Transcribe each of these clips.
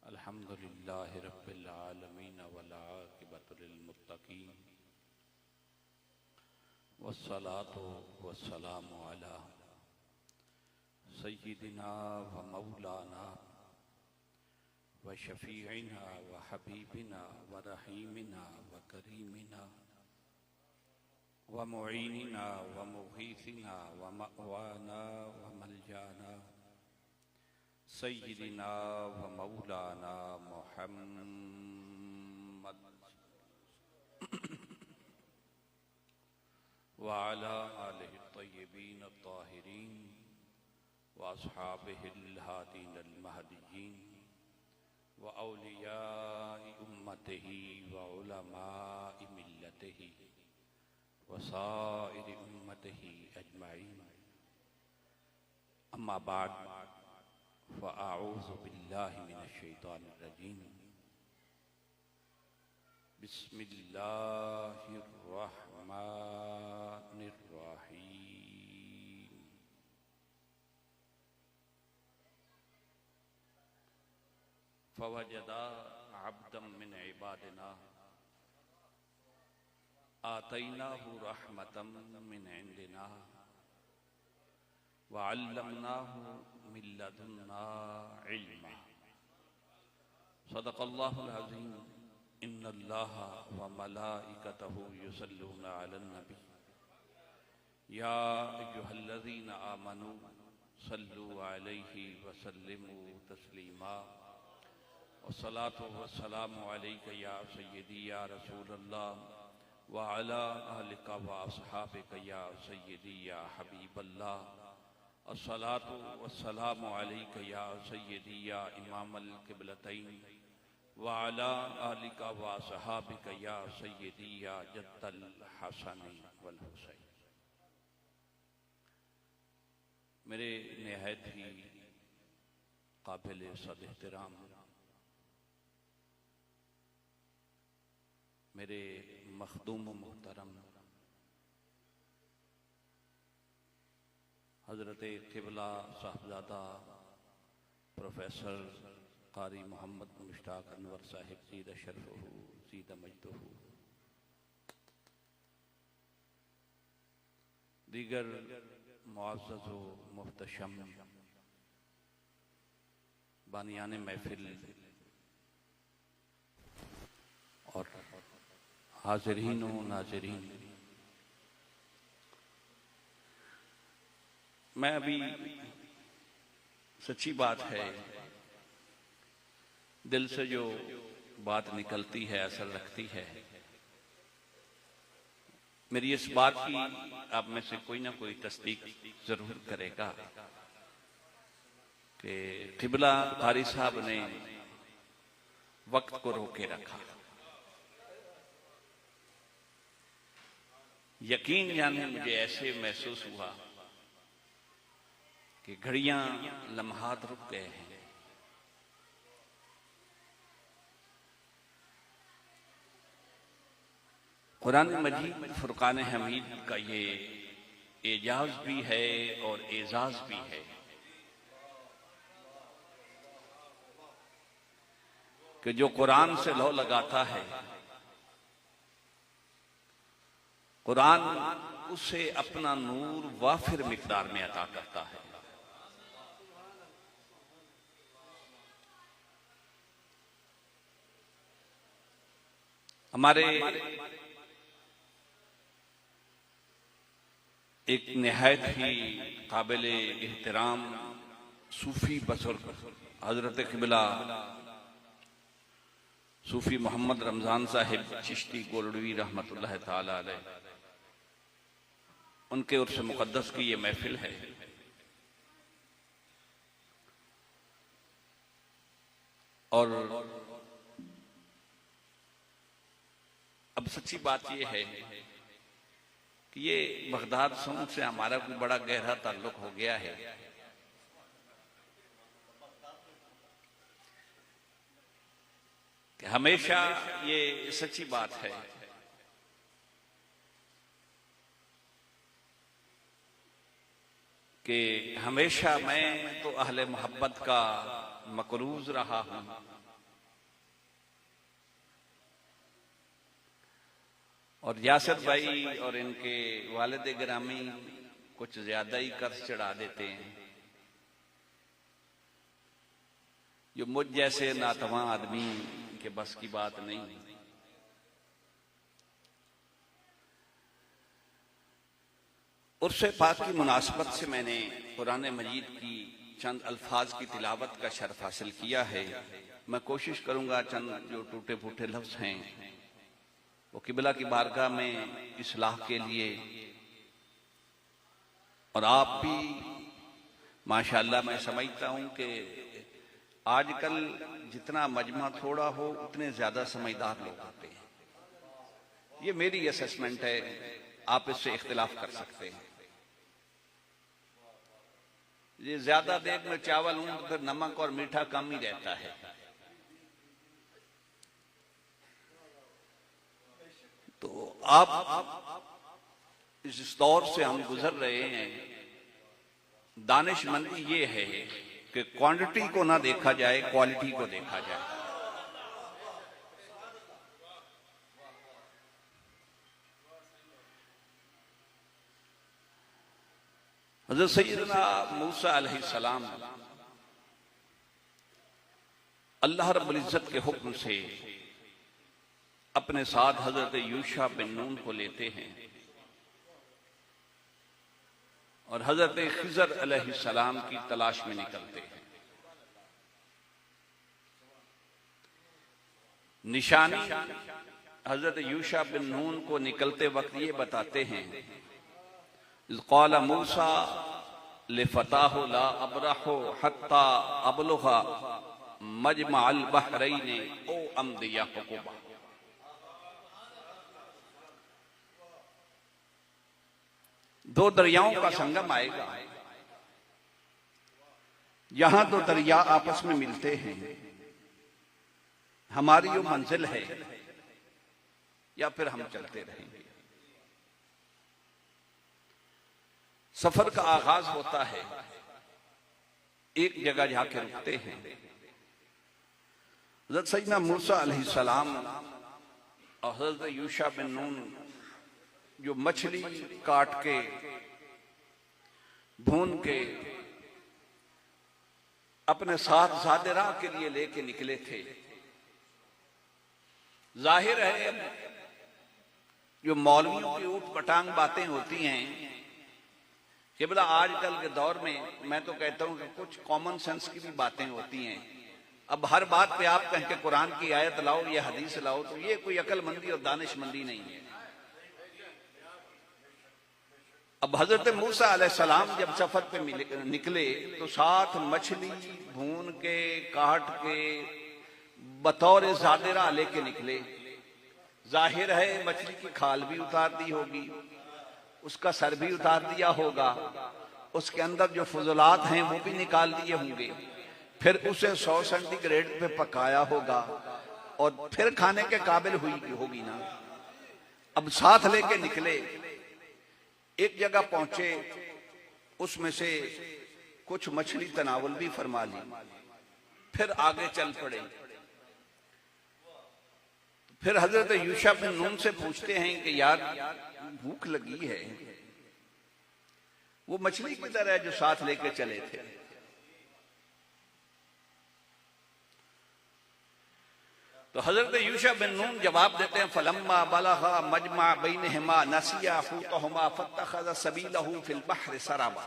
अल्हम्दुलिल्लाह रब्बिल आलमीन वल आक़िबतु लिल मुत्तक़ीन वस्सलातु वस्सलामु अला सय्यिदिना व मौलाना व शफ़ीइना व हबीबिना व रहीमिना व करीमिना व मुईनिना व मुगीसिना व मअवाना व मलजाना सय्यिदिना व मौलाना मुहम्मद व अला आलिहि अत्तय्यिबीन अत्ताहिरीन व अस्हाबिहिल हादीनल महदिय्यीन व औलियाए उम्मतिही व उलमाए मिल्लतिही व साइरि उम्मतिही अजमईन। अम्मा बाद फ़अऊज़ु बिल्लाहि मिनश शैतानिर रजीम। बिस्मिल्लाहिर रहमानिर रहीम। फ़वजदा अब्दम मिन इबादिना आतैनाहु रहमतम मिन इंदिना व अल्लमनाहु मिन लदुन्ना इल्मा। सदक़ल्लाहुल अज़ीम। इन्नल्लाहा व मलाइकतहु युसल्लूना अलन नबी या अय्युहल्लज़ीना आमनू सल्लू अलैहि व सल्लिमू तस्लीमा। वस्सलातु वस्सलामु अलैका या सय्यदी या रसूलल्लाह व अला आलिका व अस्हाबिका या सय्यदी या हबीबल्लाह। अस्सलातु वस्सलामु अलैका या सय्यदी या इमामल क़िबलतैन व अला आलिका व अस्हाबिका या सय्यदी या जद्दल हसन वल हुसैन। मेरे निहायत ही काबिल सद एहतराम मेरे मखदूम मुहतरम हज़रत क़िबला साहबजादा प्रोफेसर क़ारी मोहम्मद मुश्ताक अनवर साहिब ज़ीद शरफ़हू ज़ीद मजदहू, दीगर मुअज़्ज़ज़ व मुहतशम बानियाने महफिल और हाज़िरीन व नाज़िरीन, मैं अभी सच्ची बात है दिल से जो बात निकलती है असर रखती है। मेरी इस बात की आप में से कोई ना कोई तस्दीक जरूर करेगा कि क़िबला क़ारी साहब ने वक्त को रोके रखा। यकीन जाने मुझे ऐसे महसूस हुआ कि घड़ियां लम्हात रुक गए हैं। कुरान मजीद फुरकान हमीद का ये एजाज भी है और एजाज भी है कि जो कुरान से लौ लगाता है कुरान उसे अपना नूर वाफिर मिकदार में अता करता है। हमारे एक निहायत ही काबिल एहतराम सूफी बुजुर्ग हजरत क़िबला सूफी मोहम्मद रमजान साहिब चिश्ती गोलड़वी रहमतुल्लाह ताला अलैह, उनके उर्स मुक़द्दस की ये महफिल है। और अब सच्ची बात यह है कि ये बगदाद समूह से हमारा कोई बड़ा गहरा ताल्लुक हो गया है। कि हमेशा ये सच्ची बात है कि हमेशा मैं तो अहले मोहब्बत का मकरूज रहा हूं, और यासर भाई और इनके वालिद गिरामी कुछ ज्यादा ही कर्ज चढ़ा देते हैं, जो मुझ जैसे नातवा आदमी के बस की बात नहीं। उर्स पाक की मुनासबत से मैंने कुरान मजीद की चंद अल्फाज की तिलावत का शर्फ हासिल किया है। मैं कोशिश करूंगा चंद जो टूटे फूटे लफ्ज हैं वो किबला की बारगाह में इस्लाह के लिए, और आप भी माशाअल्लाह मैं समझता हूं कि आजकल जितना मजमा थोड़ा हो उतने ज्यादा समझदार लोग होते हैं। ये मेरी असेसमेंट है, आप इससे इख्तिलाफ कर सकते हैं। ये ज्यादा देर में चावल हूं तो फिर नमक और मीठा कम ही रहता है। तो आप इस दौर से हम गुजर रहे हैं, दानिशमंदी ये है कि क्वांटिटी को ना देखा जाए, क्वालिटी को देखा जाए। हज़रत सैयदना मूसा अलैहिस्सलाम अल्लाह रब्बुल इज्जत के हुक्म से अपने साथ हजरत यूशा बिन नून को लेते हैं और हजरत खिजर अलैहिस्सलाम की तलाश में निकलते हैं। निशानी हजरत यूशा बिन नून को निकलते वक्त ये बताते हैं, क़ाला मूसा लिफ़ताहु ला अब्रहु हत्ता अबलुगा मजमअल बहरैन ओ अमदी यअक़ूबा। दो दरियाओं का संगम आएगा, यहां दो दरिया आपस में मिलते हैं, हमारी जो मंजिल है या फिर हम चलते रहेंगे। सफर का आगाज होता है, एक जगह जाके रुकते हैं। हज़रत सैयदना मूसा अलैहिस्सलाम और हज़रत यूशा बिन नून जो मछली काट के भून के अपने साथ ज़ादिरा के लिए लेके निकले थे। जाहिर है जो मौलवियों की ऊट पटांग बातें होती हैं कि बोला आजकल के दौर में, मैं तो कहता हूं कि कुछ कॉमन सेंस की भी बातें होती हैं। अब हर बात पे आप कहें कि कुरान की आयत लाओ या हदीस लाओ, तो ये कोई अकलमंदी और दानिशमंदी नहीं है। अब हजरत मूसा अलैहिस्सलाम जब सफर पे निकले तो साथ मछली भून के काट के बतौर ज़ादिरा लेके निकले। जाहिर है मछली की खाल भी उतार दी होगी, उसका सर भी उतार दिया होगा, उसके अंदर जो फुजलात हैं वो भी निकाल दिए होंगे, फिर उसे 100 सेंटीग्रेड पे पकाया होगा और फिर खाने के काबिल होगी ना। अब साथ लेके निकले, एक जगह पहुंचे, उसमें से कुछ मछली तनावुल भी फरमा ली, फिर आगे चल पड़े। फिर हजरत यूशा बिन नून से पूछते हैं कि यार भूख लगी है, वो मछली किधर है जो साथ लेके चले थे। तो हजरत यूशा बिन नून जवाब देते हैं, फलम्मा बलगा मजमा बैनहुमा नसिया हुतहुमा फत्तखज़ सबीलहु फिल बहरि सराबा।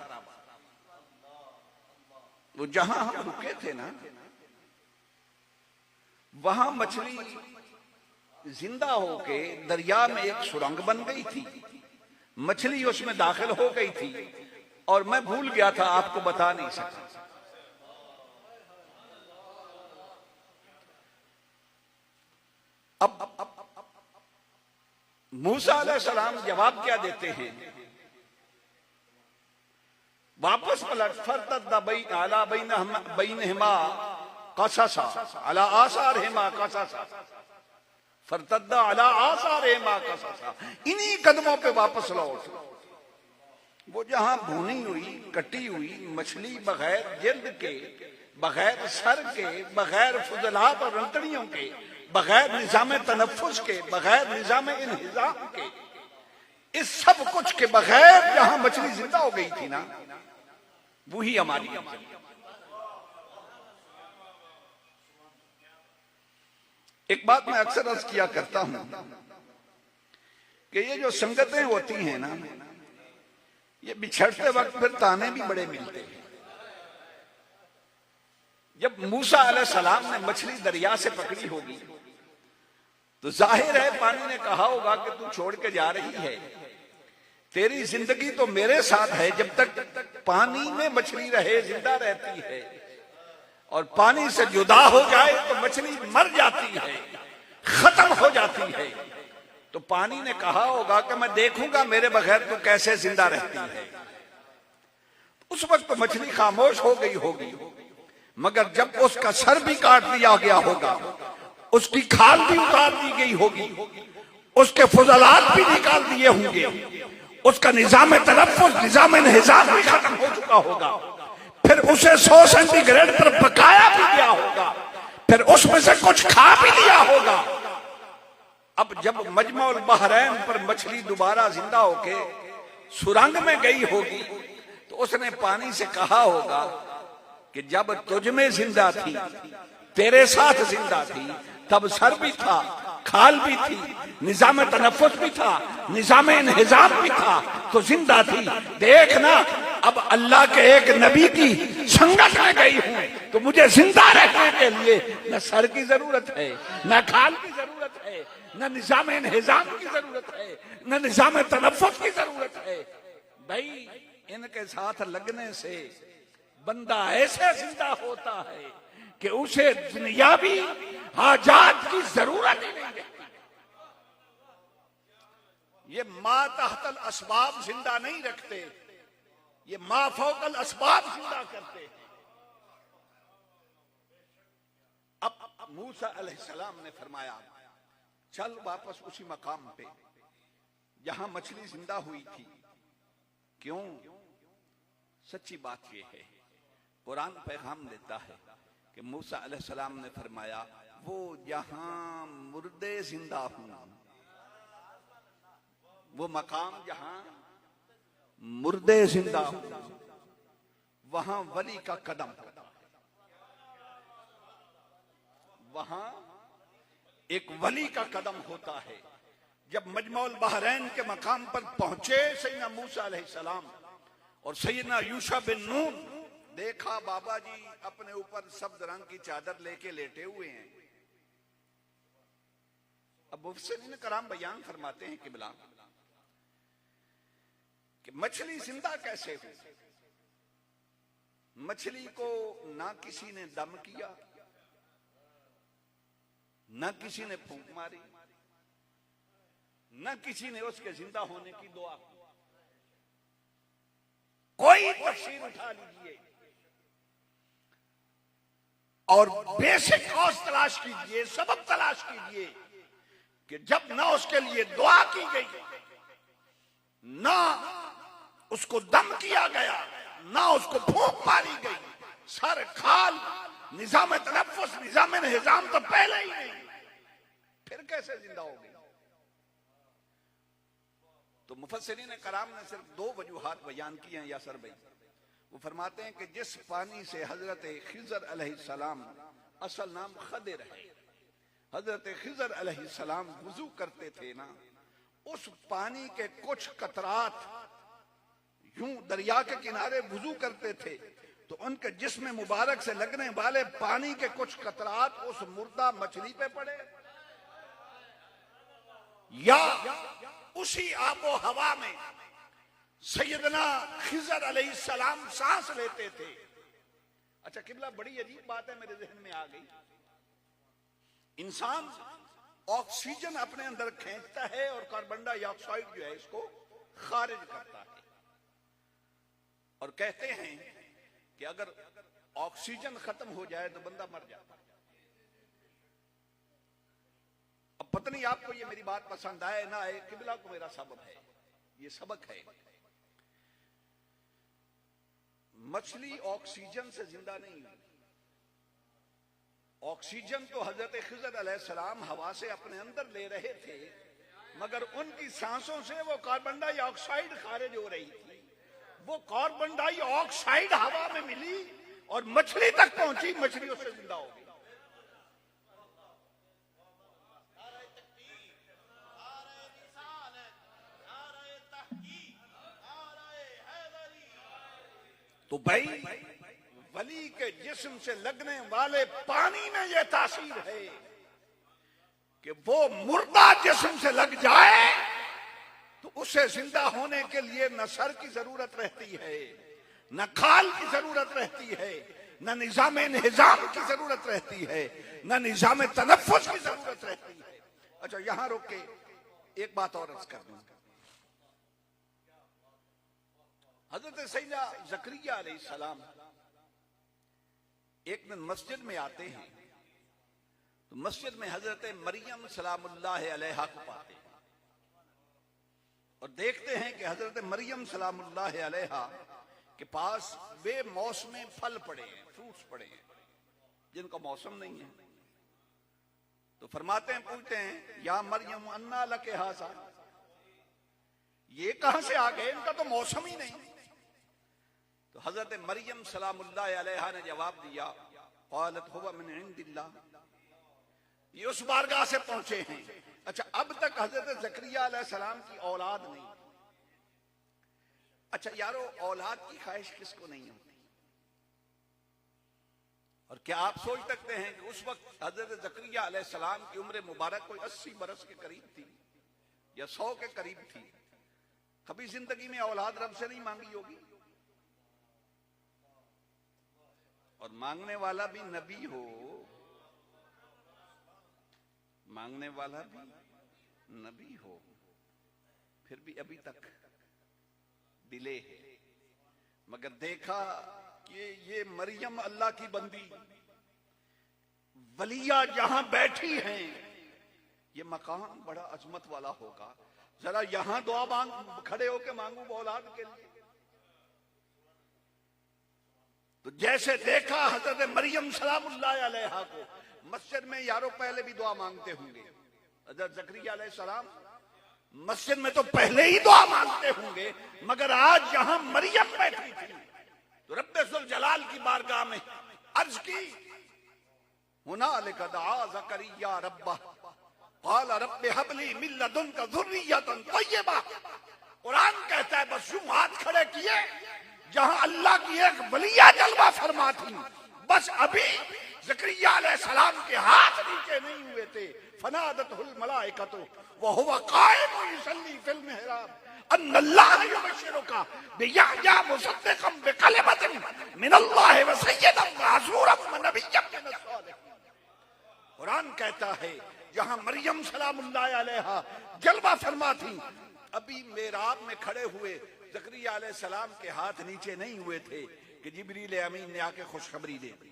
वो जहां हम रुके थे ना, वहां मछली जिंदा होके दरिया में एक सुरंग बन गई थी, मछली उसमें दाखिल हो गई थी और मैं भूल गया था, आपको बता नहीं सका। अब मूसा अलैहिस्सलाम जवाब क्या देते हैं, वापस पलट फरतद्दा अला बैनहुमा क़ससा अला आसारिहिमा क़ससा फरतद्दा अला आसारिहिमा क़ससा। इन्हीं कदमों पे वापस लौट। वो जहां भुनी हुई कटी हुई मछली बगैर जिल्द के, बगैर सर के, बगैर फुजलात और रंतड़ियों के, बगैर निजाम तनफ्फुस के, बगैर निजाम इन्हिजाम के, इस सब कुछ के बगैर जहां मछली जिंदा हो गई थी ना, वही हमारी। एक बात मैं अक्सर अर्ज किया करता हूं कि ये जो संगतें होती हैं ना, ये बिछड़ते वक्त फिर ताने भी बड़े मिलते हैं। जब मूसा अलैहिस्सलाम ने मछली दरिया से पकड़ी होगी तो जाहिर है पानी ने कहा होगा कि तू छोड़ के जा रही है, तेरी जिंदगी तो मेरे साथ है, जब तक पानी में मछली रहे जिंदा रहती है, और पानी से जुदा हो जाए तो मछली मर जाती है, खत्म हो जाती है। तो पानी ने कहा होगा कि मैं देखूंगा मेरे बगैर तो कैसे जिंदा रहती है। उस वक्त तो मछली खामोश हो गई होगी, मगर जब उसका सर भी काट दिया गया होगा, उसकी खाल भी उतार दी गई होगी, उसके फुजलात भी निकाल दिए होंगे, उसका निजाम तनफ्फुस, निजाम इन्हिजाम भी खत्म हो चुका होगा, फिर उसे 100 सेंटीग्रेड पर पकाया भी गया होगा, फिर उसमें से कुछ खा भी लिया होगा। अब जब मजमुल बहरैन पर मछली दोबारा जिंदा होके सुरंग में गई होगी तो उसने पानी से कहा होगा कि जब तुझ में जिंदा थी, तेरे साथ जिंदा थी, तब सर भी था, खाल भी थी, निजाम तनफ्फुस भी था, निजाम इन्हिजाम भी था, तो जिंदा थी। देखना अब अल्लाह के एक नबी की संगत में गई हूं तो मुझे जिंदा रहने के लिए न सर की जरूरत है, न खाल की जरूरत है, न निजाम इन्हिजाम की जरूरत है, न निजाम तनफ्फुस की जरूरत है। भाई इनके साथ लगने से बंदा ऐसे जिंदा होता है कि उसे दुनियावी हाजात की जरूरत ही नहीं रहती। ये मा तहतल असबाब जिंदा नहीं रखते, ये मा फौकल असबाब जिंदा करते हैं। अब मूसा अलैहिस्सलाम ने फरमाया चल वापस उसी मकाम पे जहां मछली जिंदा हुई थी। क्यों? सच्ची बात यह है, कुरान पैगाम देता है कि मूसा अलैहिस्सलाम ने फरमाया वो जहां मुर्दे जिंदा हूं, वो मकाम जहां मुर्दे जिंदा हूं, वहां वली का कदम, वहां एक वली का कदम होता है। जब मजमुल बहरैन के मकाम पर पहुंचे सैयदना मूसा अलैहिस्सलाम और सैयदना यूशा बिन नून, देखा बाबा जी अपने ऊपर सब्ज रंग की चादर लेके लेटे हुए हैं। अब मुफस्सिरीन कराम बयान फरमाते हैं किबला कि मछली जिंदा कैसे हुई। मछली को ना किसी ने दम किया, ना किसी ने फूंक मारी, ना किसी ने उसके जिंदा होने की दुआ की। कोई तफसीर उठा लीजिए और बेसिक कॉज तलाश कीजिए, सबब तलाश कीजिए कि जब ना उसके लिए दुआ की गई, ना उसको दम किया गया, ना उसको फूंक मारी गई, सर खाल निजाम तनफ्फुस निजाम इन्हिजाम तो पहले ही नहीं, फिर कैसे जिंदा हो गई। तो मुफस्सिरीन कराम ने सिर्फ 2 वजूहात बयान की हैं यासर भाई। वो फरमाते हैं कि जिस पानी से हजरत खिजर अलैहिस्सलाम, असल नाम खदिर है, हजरत खिजर अलैहिस्सलाम वुजू करते थे ना, उस पानी के कुछ कतरात यूं दरिया के किनारे वुजू करते थे तो उनके जिस्म मुबारक से लगने वाले पानी के कुछ कतरात उस मुर्दा मछली पे पड़े, या उसी आबो हवा में सैयदना खिजर अलैहिस्सलाम सांस लेते थे। अच्छा किबला, बड़ी अजीब बात है मेरे जहन में आ गई। इंसान ऑक्सीजन अपने अंदर खींचता है और कार्बन डाइऑक्साइड जो है इसको खारिज करता है, और कहते हैं कि अगर ऑक्सीजन खत्म हो जाए तो बंदा मर जाता है। अब पता नहीं आपको ये मेरी बात पसंद आए ना आए, किबला को मेरा सबक है, ये सबक है मछली ऑक्सीजन से जिंदा नहीं हुई। ऑक्सीजन तो हजरत खिज़र अलैहिस्सलाम हवा से अपने अंदर ले रहे थे, मगर उनकी सांसों से वो कार्बन डाइऑक्साइड खारिज हो रही थी। वो कार्बन डाइऑक्साइड हवा में मिली और मछली तक पहुंची, मछली उससे जिंदा हो गई। तो भाई वली के जिस्म से लगने वाले पानी में यह तासीर है कि वो मुर्दा जिस्म से लग जाए तो उसे जिंदा होने के लिए न सर की जरूरत रहती है, न खाल की जरूरत रहती है, न निजाम इंहिजाम की जरूरत रहती है, न निजाम तनफ्फुस की जरूरत रहती है। अच्छा, यहां रोक के एक बात और अर्ज कर दूं। हजरत सैयदना ज़करिया अलैहिस्सलाम एक दिन मस्जिद में आते हैं तो मस्जिद में हजरत मरियम सलामुल्लाह अलैहा को पाते हैं और देखते हैं कि हजरत मरियम सलामुल्लाह अलैहा के पास बेमौसमे फल पड़े हैं, फ्रूट्स पड़े हैं जिनका मौसम नहीं है। तो फरमाते हैं, पूछते हैं, या मरियम अन्ना लके हासा, ये कहां से आ गए, इनका तो मौसम ही नहीं। तो हजरत मरियम सलामुल्लाह अलैहा ने जवाब दिया, क़ालत हुवा मिन इंदिल्लाह, ये उस बारगाह से पहुंचे हैं। अच्छा, अब तक हजरत ज़करिया अलैहिस्सलाम की औलाद नहीं। अच्छा यारो, औलाद की ख्वाहिश किसको नहीं होती? और क्या आप सोच सकते हैं कि उस वक्त हजरत ज़करिया अलैहिस्सलाम की उम्र मुबारक कोई 80 बरस के करीब थी या 100 के करीब थी? कभी जिंदगी में औलाद रब से नहीं मांगी होगी। और मांगने वाला भी नबी हो, मांगने वाला भी नबी हो, फिर भी अभी तक डिले है। मगर देखा कि ये मरियम अल्लाह की बंदी वलिया जहां बैठी हैं, ये मकाम बड़ा अजमत वाला होगा। जरा यहां दुआ मांग, खड़े होके मांगू औलाद के लिए। तो जैसे देखा हजरत मरियम सलामुल्लाह अलैहा को मस्जिद में, यारों पहले भी दुआ मांगते होंगे। हजरत ज़करिया अलैहिस्सलाम मस्जिद में तो पहले ही दुआ मांगते होंगे, मगर आज जहां मरियम बैठी थी तो रब्बे ज़ुल जलाल की बारगाह में अर्ज की, हुनालिका दआ ज़करिया रब्बह क़ाल रब्बि हबली मिन लदुनका ज़ुर्रियतन तय्यबा। कुरान कहता है बस यूं हाथ खड़े किए, जहां अल्लाह की एक वलिया जलवा फरमा थी, बस अभी ज़करिया अलैहिस्सलाम के हाथ नीचे नहीं हुए थे। फनादतहुल मलाइकतु व हुवा काइमुन युसल्ली फिल मिहराब अन्नल्लाह युबश्शिरुका बियहया मुसद्दिक़न बिकलिमतिन मिनल्लाहि व सय्यदन व हसूरन व नबिय्यन मिनस सालिहीन। कुरान कहता है जहां मरियम सलामुल्लाह अलैहा जलवा फरमा थी, अभी मेहराब में खड़े हुए ज़करिया अलैहिस्सलाम के हाथ नीचे नहीं हुए थे कि जिब्रील अमीन ने आके खुशखबरी दे दी।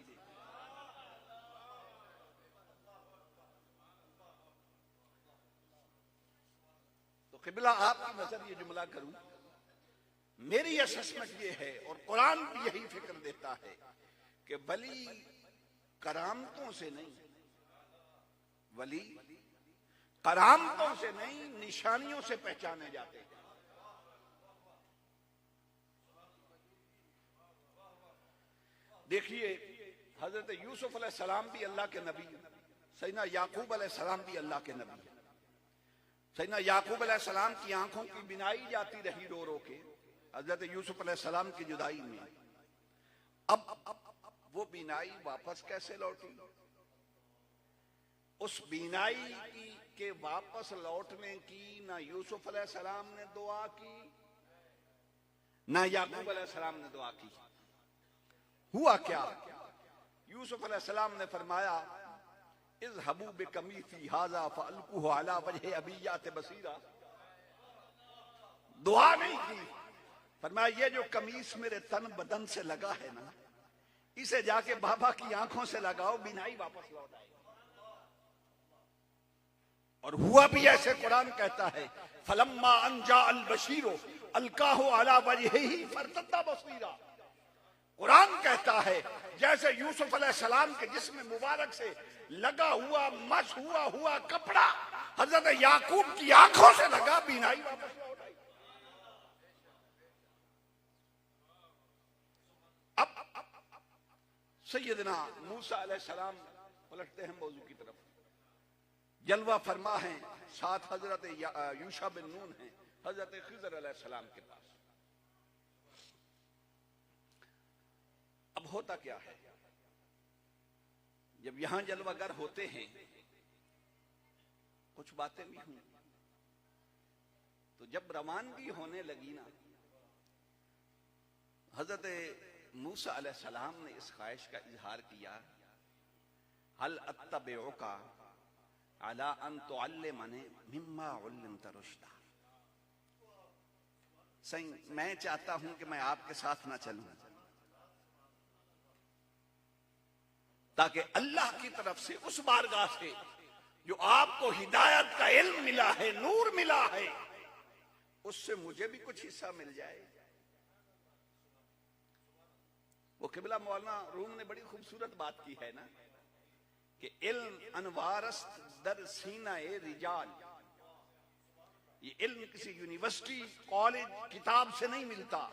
तो क़िबला आपकी नजर ये जुमला करूं, मेरी असेसमेंट ये है और कुरान भी यही फिक्र देता है कि वली करामतों से नहीं, वली करामतों से नहीं, निशानियों से पहचाने जाते हैं। देखिए, हजरत यूसुफ अलैहिस्सलाम भी अल्लाह के नबी, सैयदना याकूब अलैहिस्सलाम भी अल्लाह के नबी। सैयदना याकूब अलैहिस्सलाम की आंखों की बिनाई जाती रही रो रो के हजरत यूसुफ अलैहिस्सलाम की जुदाई में। अब वो बिनाई वापस कैसे लौटी? उस बिनाई के वापस लौटने की ना यूसुफ अलैहिस्सलाम ने दुआ की, ना याकूब अलैहिस्सलाम ने दुआ की। हुआ क्या? यूसुफ अलैहिस्सलाम ने फरमाया, इज़हबू बिकमीसी हाज़ा फअल्कुहु अला वजहि अबिय्यात बसीरा। दुआ नहीं की, फरमाया ये जो कमीज मेरे तन बदन से लगा है ना, इसे जाके बाबा की आंखों से लगाओ, बिनाई वापस लौट आएगी। और हुआ भी ऐसे। कुरान कहता है, फलम्मा अन जा अल बशीरो अलकाहु अला वजहिही फरतद्दा बसीरा। लगता है जैसे यूसुफ अलैहिस्सलाम के जिस्म मुबारक से लगा हुआ मस हुआ कपड़ा हजरत याकूब की आंखों से लगा, बीनाई वापस लौट आई। अब सैयदना मूसा अलैहिस्सलाम पलटते हैं मौजू की तरफ। जलवा फरमा है, साथ हजरत यूशा बिन नून है, हजरत खिज़र अलैहिस्सलाम के पास। अब होता क्या है, जब यहां जलवागर होते हैं, कुछ बातें भी हुई, तो जब रवानगी होने लगी ना, हजरत मूसा अलैहिस्सलाम ने इस ख्वाहिश का इजहार किया, हल अत्तबिउका अला अन तुअल्लिमनी मिम्मा उल्लिमत रुश्दा। सही, मैं चाहता हूं कि मैं आपके साथ ना चलूं, ताकि अल्लाह की तरफ से उस बारगाह से जो आपको हिदायत का इल्म मिला है, नूर मिला है, उससे मुझे भी कुछ हिस्सा मिल जाए। वो किबला मौलाना रूम ने बड़ी खूबसूरत बात की है ना कि इल्म अनवारस्त दर सीना ए रिजाल। ये इल्म किसी यूनिवर्सिटी, कॉलेज, किताब से नहीं मिलता।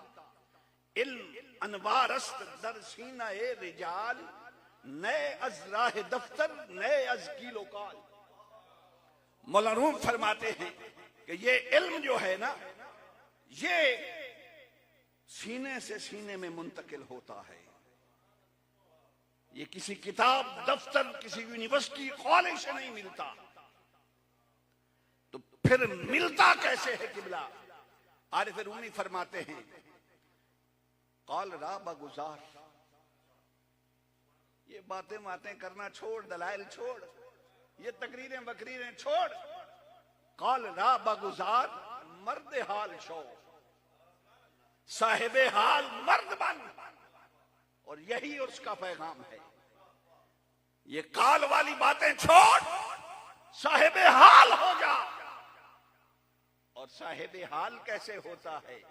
इल्म अनवारस्त दर सीना ए रिजाल, नए अज राह दफ्तर, नए अज कीलो काल। मौलाना रूम फरमाते हैं कि ये इल्म जो है ना, ये सीने से सीने में मुंतकिल होता है। ये किसी किताब, दफ्तर, किसी यूनिवर्सिटी, कॉलेज से नहीं मिलता। तो फिर मिलता कैसे है किबला? आरिफ रूमी फरमाते हैं, कॉल राबा गुजार, ये बातें करना छोड़, दलाइल छोड़, ये तकरीरें बकरीरें छोड़। कॉल राबा गुजार मर्द हाल शो, साहिबे हाल मर्द बन। और यही उसका पैगाम है। ये काल वाली बातें छोड़, साहिबे हाल हो जा। और साहिबे हाल कैसे होता है,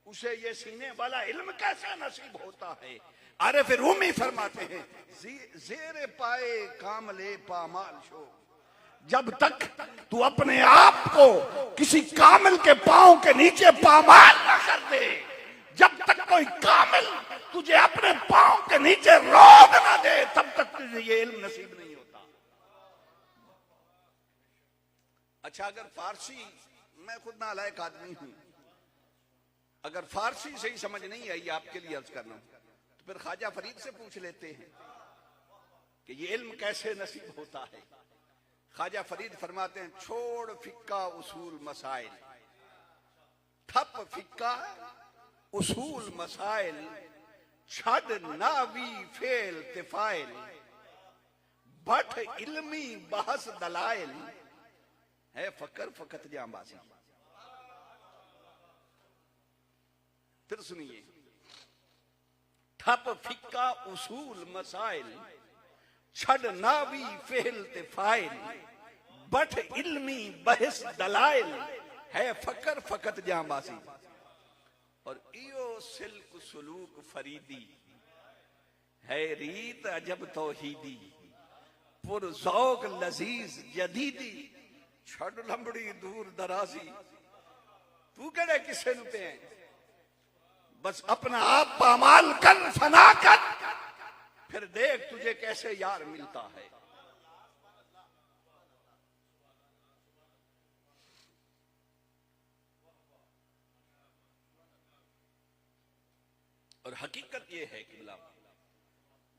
उसे ये सीने वाला इल्म कैसे नसीब होता है? आरिफ रूमी फरमाते हैं, जेरे पाए कामले पामाल शो, जब तक तू अपने आप को किसी कामिल के पांव के नीचे पामाल न कर दे, जब तक कोई कामिल तुझे अपने पांव के नीचे रोक न दे, तब तक तुझे ये इल्म नसीब नहीं होता। अच्छा, अगर फारसी, मैं खुद नालायक आदमी हूं, अगर फारसी से ही समझ नहीं आई आपके लिए अर्ज करना, तो फिर ख्वाजा फरीद से पूछ लेते हैं कि ये इल्म कैसे नसीब होता है। ख्वाजा फरीद फरमाते हैं, छोड़ फिक्का उसूल मसाइल, ठप फिक्का उसूल मसाइल, छड़ नावी फेल तिफाइल, बट इल्मी बहस दलाइल, है फकर फकत जांबाजी। फिर सुनिए, ठप फिक्का उसूल मसाइल, छड़ नावी फेल तिफाइल, बट इल्मी बहस दलाइल, है फकर फकत जांबाजी। और इयो सिल्क सुलूक फरीदी, है रीत अजब तौहीदी, पुरज़ौक लजीज जदीदी, छड़ लंबड़ी दूर दराजी। तू केड़े किसे नूं पे है? बस अपना आप पामाल कर, फना कर, फिर देख तुझे कैसे यार मिलता है। और हकीकत यह है कि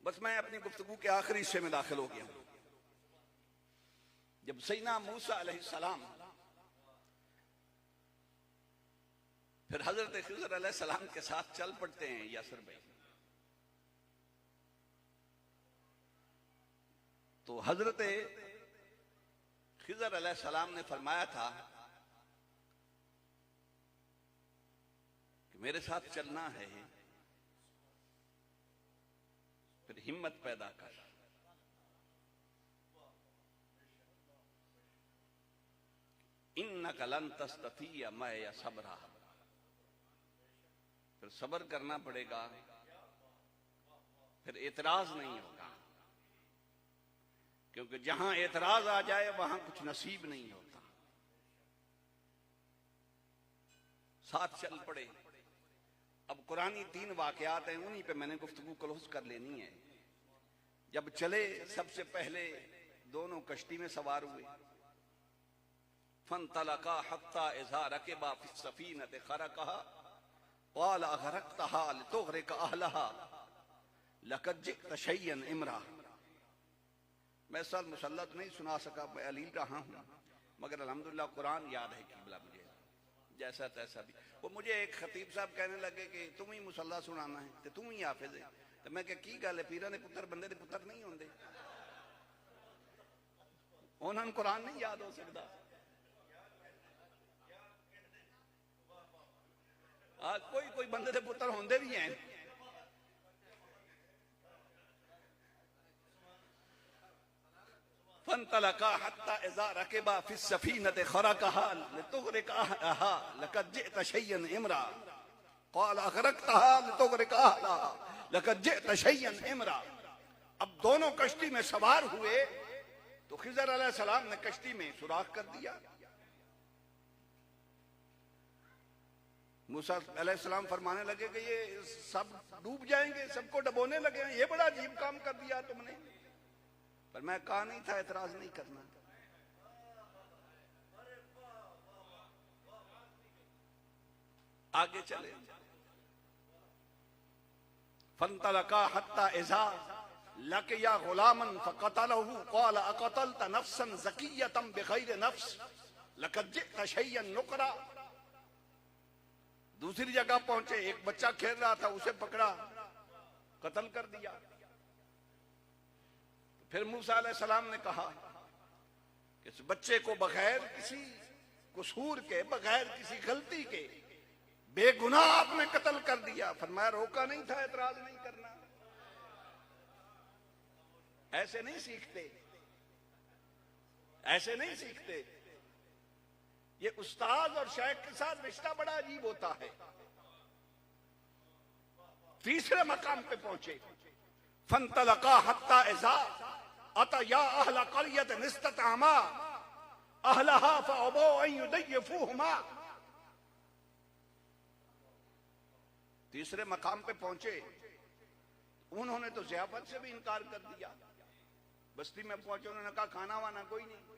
बस मैं अपनी गुफ्तगू के आखिरी हिस्से में दाखिल हो गया हूं। जब सैयदना मूसा अलैहिस्सलाम फिर हजरत खिज़र अलैहिस्सलाम के साथ चल पड़ते हैं यासर भाई, तो हजरत खिज़र अलैहिस्सलाम ने फरमाया था कि मेरे साथ चलना है, फिर हिम्मत पैदा कर। इन्नका लन तस्ततिया मअया सबरा, फिर सब्र करना पड़ेगा फिर एतराज नहीं होगा, क्योंकि जहां एतराज आ जाए वहां कुछ नसीब नहीं होता। साथ चल पड़े। अब कुरानी 3 वाकयात हैं, उन्हीं पे मैंने गुफ्तगू क्लोज कर लेनी है। जब चले, सबसे पहले दोनों कश्ती में सवार हुए। फनतलका हत्ता इज़ा रकिबा फिस सफीनत खरकहा क़ाल अग़रक़तहा लितुग़रिक़ अहलहा लक़द जि'त शय्यन इम्रा। मैं साल मुसल्लत नहीं सुना सका, मैं अलील रहा हूं, मगर अल्हम्दुलिल्लाह कुरान याद है किबला मुझे, जैसा तैसा भी। वो मुझे एक खतीब साहब कहने लगे कि तुम ही मुसल्ला सुनाना है, तो तुम ही हाफिज है। तो मैं क्या की गल है, पीरा ने पुत्र बंदे दे पुत्र नहीं होंगे, उन्होंने कुरान नहीं याद हो सकता। कोई कोई बंदे दे पुत्र होंगे भी हैं। फनतलका हत्ता इज़ा रकिबा फिस सफीनत खरकहा लितुग़रिक़ अहलहा लक़द जि'त शय्यन इम्रा क़ाल अग़रक़तहा लितुग़रिक़ अहलहा लक़द जि'त शय्यन इम्रा। अब दोनों कश्ती में सवार हुए तो खिज़र अलैहिस्सलाम ने कश्ती में सुराख कर दिया। मूसा अलैहिस्सलाम फरमाने लगे कि ये सब डूब जाएंगे, सबको डबोने लगे हैं, ये बड़ा अजीब काम कर दिया तुमने। पर मैं कहा नहीं था एतराज नहीं करना। आगे चले। फनतलका हत्ता इज़ा लक़िया गुलामन फ़क़तलहु क़ाल अक़तलत नफ़्सन ज़किय्यतन बिग़ैरि नफ़्स लक़द जि'त शय्यन नुक़रा। दूसरी जगह पहुंचे, एक बच्चा खेल रहा था, उसे पकड़ा, कत्ल कर दिया। फिर मूसा अलैहिस्सलाम ने कहा कि इस बच्चे को बगैर किसी कसूर के, बगैर किसी गलती के बेगुनाह आपने कत्ल कर दिया। फरमाया रोका नहीं था, एतराज नहीं करना। ऐसे नहीं सीखते, ऐसे नहीं सीखते। ये उस्ताद और शेख के साथ रिश्ता बड़ा अजीब होता है। तीसरे मकाम पे पहुंचे। फनतलका हत्ता इज़ा अतया अहल क़रयतिन इस्ततअमा अहलहा फ़अबौ अन युदय्यिफूहुमा। तीसरे मकाम पे पहुंचे, उन्होंने तो ज़ियाफत से भी इनकार कर दिया। बस्ती में पहुंचे, उन्होंने कहा खाना वाना कोई नहीं।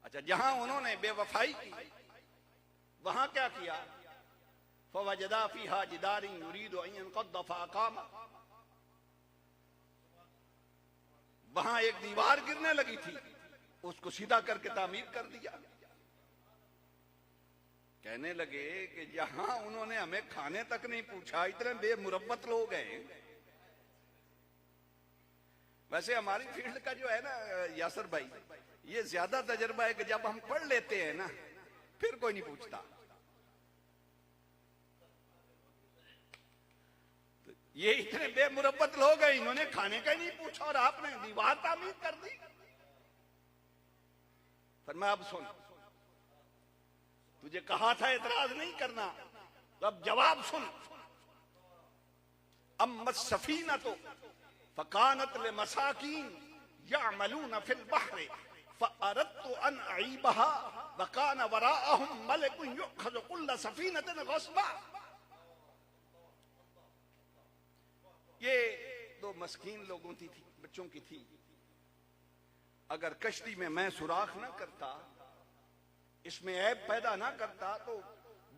अच्छा, जहां उन्होंने बेवफाई की वहां क्या किया? फवजदा फीहा जिदारिन युरीदु अन यनक़द्द फ़अक़ामा। वहां एक दीवार गिरने लगी थी, उसको सीधा करके तामीर कर दिया। कहने लगे कि जहां उन्होंने हमें खाने तक नहीं पूछा, इतने बेमुरब्बत लोग हैं। वैसे हमारी फील्ड का जो है ना यासर भाई, ये ज्यादा तजर्बा है कि जब हम पढ़ लेते हैं ना, फिर कोई नहीं पूछता। तो ये इतने बेमुरब्बत लोग हैं, इन्होंने खाने का ही नहीं पूछा और आपने दीवार तामीर कर दी। पर मैं अब सुन, तुझे कहा था एतराज नहीं करना, तो अब जवाब सुन। अम्मा सफीनतु फ़कानत लिमसाकीन यअमलून फिल बहरि फ़अरदतु अन अईबहा वकान वराअहुम मलकुन युअख़ज़ु कुल्ल सफ़ीनतिन ग़स्बा। ये दो मस्कीन लोगों की थी, बच्चों की थी। अगर कश्ती में मैं सुराख न करता, इसमें ऐब पैदा ना करता, तो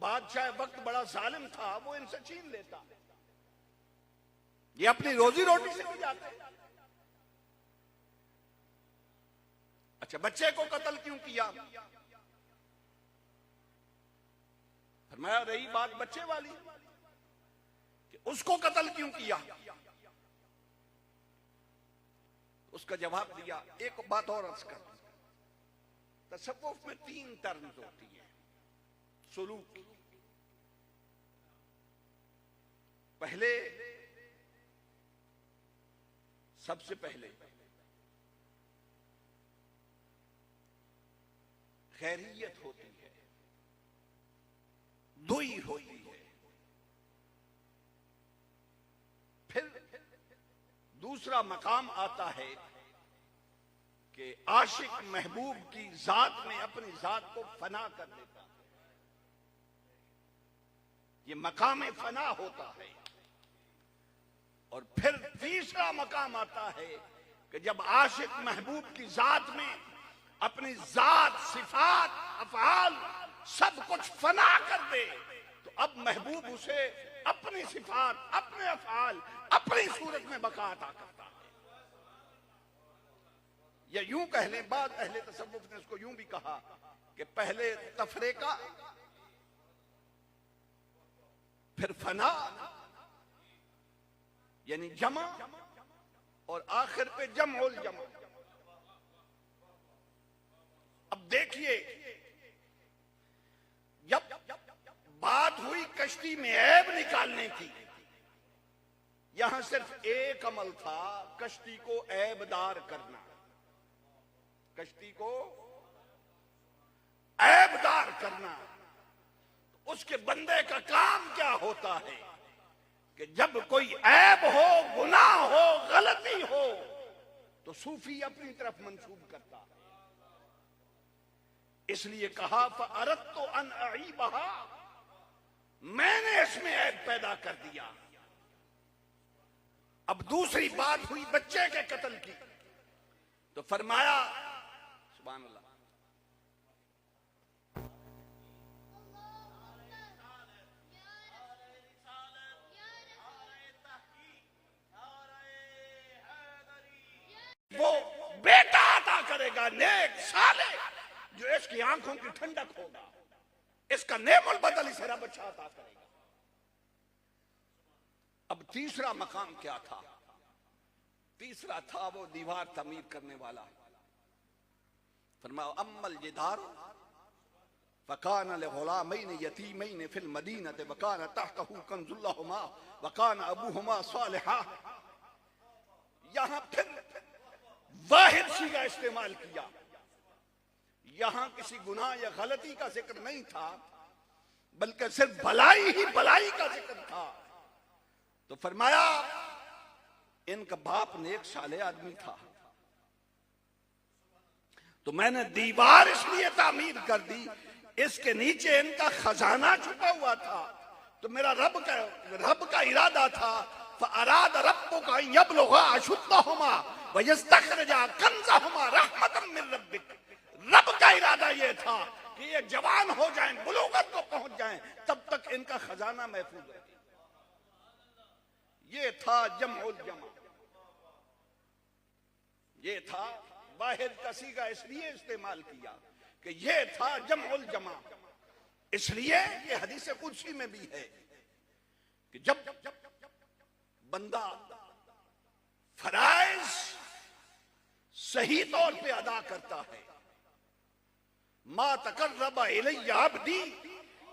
बादशाह वक्त बड़ा जालिम था, वो इनसे छीन लेता। ये अपनी रोजी रोटी से हो जाते। अच्छा, बच्चे को कत्ल क्यों किया? फरमाया रही बात बच्चे वाली कि उसको कत्ल क्यों किया, उसका जवाब दिया। एक बात और अर्ज कर, तसव्वुफ में 3 टर्म्स होती है सुलूक। पहले, सबसे पहले खैरियत होती है, दुई होती है। दूसरा मकाम आता है कि आशिक महबूब की जात में अपनी जात को फना कर देता है। ये मकाम फना होता है। और फिर तीसरा मकाम आता है कि जब आशिक महबूब की जात में अपनी जात, सिफात, अफआल सब कुछ फना कर दे, तो अब महबूब उसे अपनी सिफात, अपने अफआल, अपनी सूरत में बका अता करता है। या यूं कह लें, बाद अहले तसव्वुफ ने उसको यूं भी कहा कि पहले तफरीका, फिर फना यानी जमा, और आखिर पे जमउल जमा। अब देखिए, जब बात हुई कश्ती में ऐब निकालने की, यहां सिर्फ एक अमल था, कश्ती को ऐबदार करना। कश्ती को ऐबदार करना। उसके बंदे का काम क्या होता है कि जब कोई ऐब हो, गुनाह हो, गलती हो, तो सूफी अपनी तरफ मंसूब करता है। इसलिए कहा फ़अरदतु अन अईबहा, मैंने इसमें ऐब पैदा कर दिया। अब दूसरी बात हुई बच्चे के कत्ल की, तो फरमाया सुभान अल्लाह, वो बेटा अता करेगा नेक साले, जो इसकी आंखों की ठंडक होगा, इसका नेमुल बदल इसे रब अच्छा अता करेगा। अब तीसरा मकाम क्या था? तीसरा था वो दीवार तमीर करने वाला। फरमाया अम्मल जिदार फकान लिग़ुलामैन यतीमैन फिल मदीनति वकान तहतहु कंजुल लहुमा वकान अबूहुमा सालिहा। यहां फिर वाहिद सीगा इस्तेमाल किया। यहां किसी गुनाह या गलती का जिक्र नहीं था, बल्कि सिर्फ भलाई ही भलाई का जिक्र था। तो फरमाया इनका बाप नेक साले आदमी था, तो मैंने दीवार इसलिए तामीर कर दी, इसके नीचे इनका खजाना छुपा हुआ था। तो मेरा रब का इरादा था फ़अराद रब्बुका अन यब्लुगा अशुद्धहुमा व यस्तखरिजा कंज़हुमा रहमतम मिन रब्बिक। रब का इरादा यह था कि ये जवान हो जाएं, बुलूगत को पहुंच जाएं, तब तक इनका खजाना महफूज रहे। ये था जमउल जमा। ये था वाहिद का सीगा इसलिए इस्तेमाल किया कि ये था जमउल जमा। इसलिए ये हदीस कुदसी में भी है कि जब बंदा फराइज सही तौर पे अदा करता है, मा तक़र्रबा इलैया अब्दी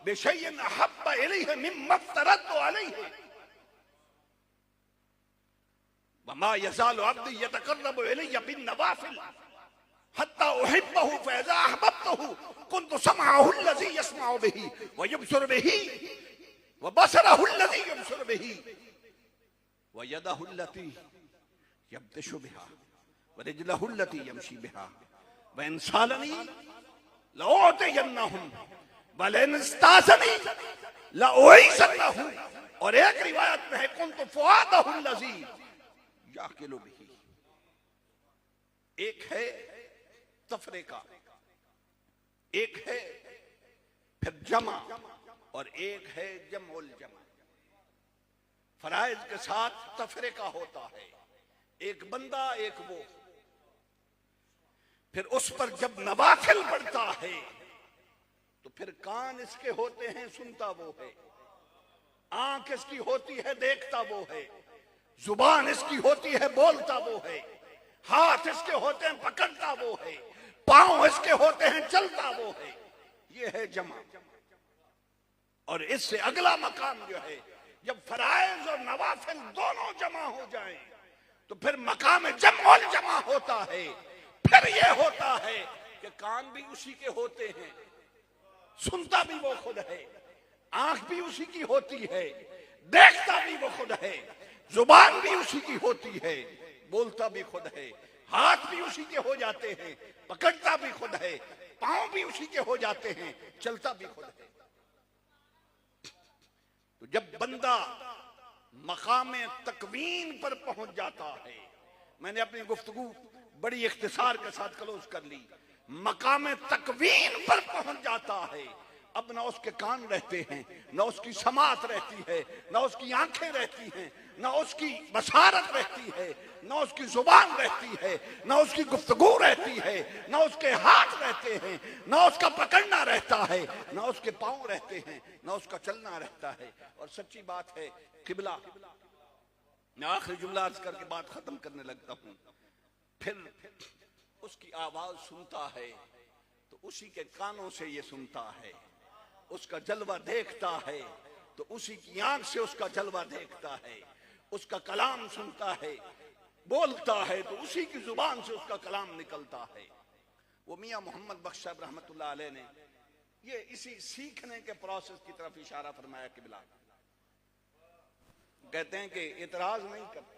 बिशैइन अहब्बा इलैहि मिम्मा इफ्तरदतु अलैहि वमा यज़ालु अब्दी यतक़र्रबु इलैया बिन्नवाफ़िल हत्ता उहिब्बहु फ़इज़ा अहबब्तहु कुन्तु समअहु अल्लज़ी यस्मअु बिही व युबसिरु बिही व बसरहु अल्लज़ी युबसिरु बिही व यदहु अल्लती यब्तिशु बिहा व रिजलहु अल्लती यमशी बिहा व इन सालनी लउअतियन्नहुम व इन इस्ताज़नी लउइज़न्नहु। और एक रिवायत में है कुन्तु फ़ुआदहु अल्लज़ी याकिलु बिही। एक है तफरीका, एक है फिर जमा, और एक है जमउल जमा। फराइज के साथ तफरीका होता है, एक बंदा एक वो। फिर उस पर जब नवाफिल पड़ता है तो फिर कान इसके होते हैं सुनता वो है, आंख इसकी होती है देखता वो है, जुबान इसकी होती है बोलता वो है, हाथ इसके होते हैं पकड़ता वो है, पांव इसके होते हैं चलता वो है। ये है जमा। और इससे अगला मकाम जो है, जब फराइज और नवाफिल दोनों जमा हो जाएं, तो फिर मकाम जमउल जमा होता है। फिर ये होता है कि कान भी उसी के होते हैं, सुनता भी वो खुद है, आंख भी उसी की होती है, देखता भी वो खुद है, जुबान भी उसी की होती है, बोलता भी खुद है, हाथ भी उसी के हो जाते हैं, पकड़ता भी खुद है, पांव भी उसी के हो जाते हैं, चलता भी खुद है। तो जब बंदा मकाम तकवीन पर पहुंच जाता है, मैंने अपनी गुफ्तगू बड़ी इख्तिसार के साथ क्लोज कर ली, मकाम तकवीन पर पहुंच जाता है, अब ना उसके कान रहते हैं, ना उसकी समात रहती है, ना उसकी आंखें रहती हैं, ना उसकी बसारत रहती है, ना उसकी जुबान रहती है, ना उसकी गुफ्तगू रहती है, ना उसके हाथ रहते हैं, ना उसका पकड़ना रहता है, ना उसके पांव रहते हैं, ना उसका चलना रहता है। और सच्ची बात है किबला, मैं आखिरी जुमला अर्ज करके बात खत्म करने लगता हूं, फिर उसकी आवाज सुनता है तो उसी के कानों से ये सुनता है, उसका जलवा देखता है तो उसी की आंख से उसका जलवा देखता है, उसका कलाम सुनता है, बोलता है तो उसी की जुबान से उसका कलाम निकलता है। वो मियां मोहम्मद बख्श साहब रहमतुल्लाह अलैह ने ये इसी सीखने के प्रोसेस की तरफ इशारा फरमाया किबला। कहते हैं कि इतराज नहीं करते,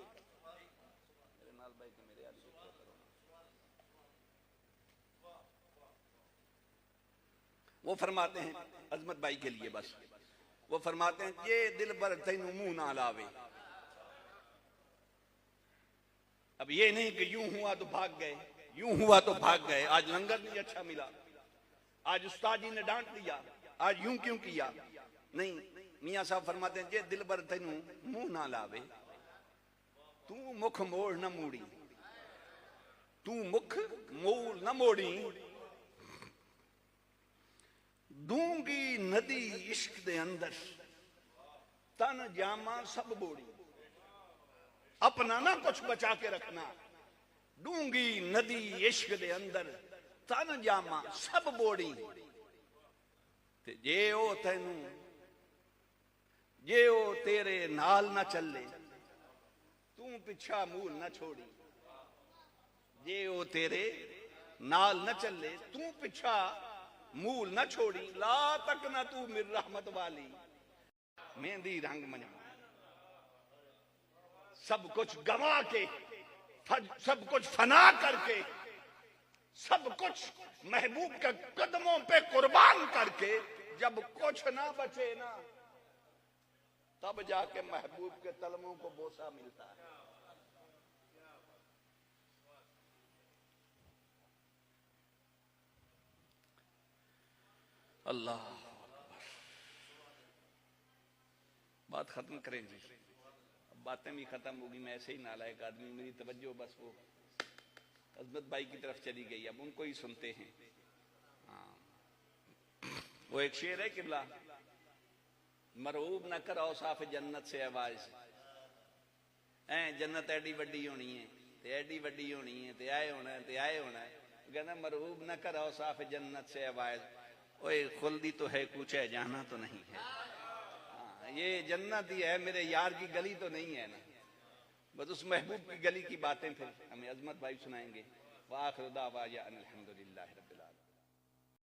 वो फरमाते हैं अजमत भाई के लिए बस, वो फरमाते हैं ये दिल भर तैनू मुंह ना लावे। अब ये नहीं कि यूं हुआ तो भाग गए, यूं हुआ तो भाग गए, आज लंगर नहीं अच्छा मिला, आज उस्ताद जी ने डांट दिया, आज यूं क्यों किया, नहीं, मियां साहब फरमाते हैं ये दिल भर तैनू मुंह ना लावे, तू मुख मोड़ न मोड़ी, तू मुख मोड़ न मोड़ी, दूंगी नदी इश्क दे अंदर, तन जामा सब बोड़ी, अपना ना कुछ बचा के रखना, दूंगी नदी इश्क दे अंदर, तन जामा सब बोड़ी, ते जे ओ तैनू, जे ओ तेरे नाल ना चले, तू पिछा मूल ना छोड़ी, जे ओ तेरे नाल न चले, तू पिछा मूल न छोड़ी, ला तक ना तू मिर रहमत वाली, मेहंदी रंग मना, सब कुछ गवा के, सब कुछ फना करके, सब कुछ महबूब के कदमों पे कुर्बान करके, जब कुछ ना बचे ना, तब जाके महबूब के तलमों को बोसा मिलता है। अल्लाह, बात खत्म करें जी, अब बातें भी खत्म होगी, मैं ऐसे ही नालायक आदमी, मेरी तवज्जो बस वो अजमत भाई की तरफ चली गई, अब उनको ही सुनते हैं। हाँ, वो एक शेर है किबला, मरऊब न कर औसाफ जन्नत से आवाज, जन्नत एडी वड्डी होनी है, ते एडी वड्डी होनी है, ते आए होना है, ते आए होना है, कहना मरऊब न कर औसाफ जन्नत से आवाज, ओए खुल्दी तो है, कुछ है जाना तो नहीं है। हाँ, ये जन्नत ही है, मेरे यार की गली तो नहीं है ना, बस उस महबूब की गली की बातें फिर हमें अजमत भाई सुनाएंगे। वाखिर दावा अनिल हम्दुलिल्लाहि रब्बिल